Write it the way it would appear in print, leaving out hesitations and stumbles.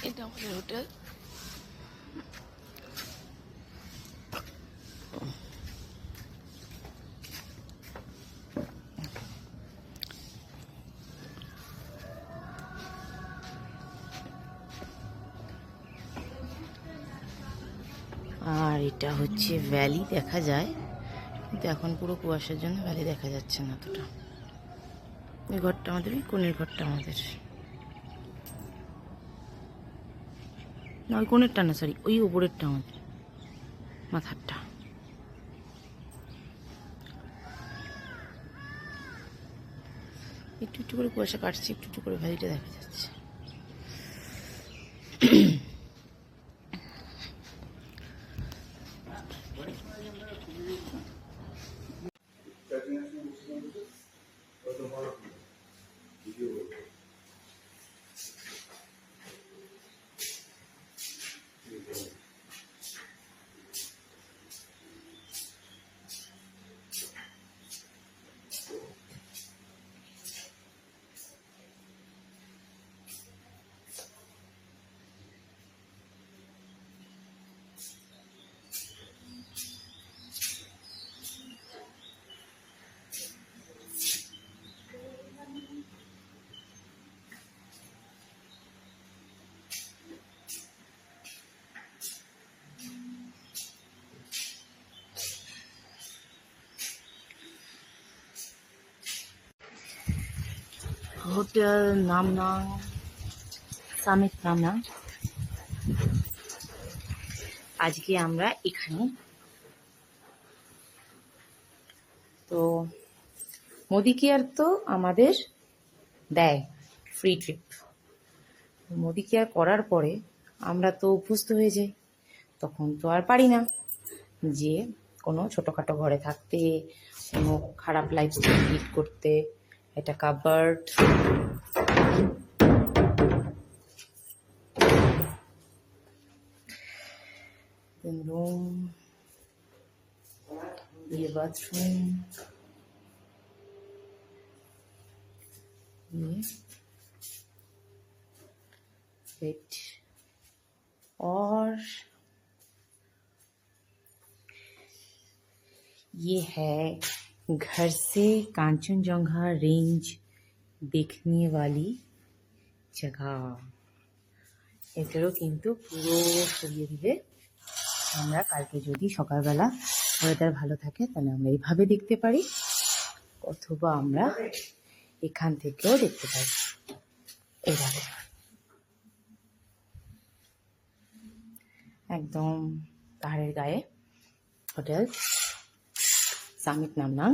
এটা আমাদের হোটেল। আর এটা হচ্ছে ভ্যালি, দেখা যায় কিন্তু এখন পুরো কুয়াশার জন্য ভ্যালি দেখা যাচ্ছে না অতটা। ওই ঘরটা আমাদের, ওই কোণের ঘরটা আমাদের, না ওই কোণেরটা না, সরি ওই উপরেরটা আমাদের, মাথারটা। একটু একটু করে কুয়াশা কাটছে, একটু একটু করে ভ্যালিটা দেখা যাচ্ছে। Hotel Namnang, summit Namnang. আজকে আমরা এখানে, তো মোদি কেয়ার তো আমাদের দেয় ফ্রি ট্রিপ। মোদি কেয়ার করার পরে আমরা তো অভ্যস্ত হয়ে যাই, তখন তো আর পারি না যে কোনো ছোটোখাটো ঘরে থাকতে, কোনো খারাপ লাইফস্টাইল লিড করতে। এটা কাবার্ড, রুম, ये बाथरूम, ये बेड, और ये है घर से कांचनजंगा रेंज देखने वाली जगह। এটারও কিন্তু পুরো সরিয়ে দিলে আমরা কালকে যদি সকালবেলা ওয়েদার ভালো থাকে তাহলে আমরা এইভাবে দেখতে পারি, অথবা আমরা এখান থেকেও দেখতে পারি এইভাবে। একদম পাহাড়ের গায়ে হোটেল সামিট নামনাং।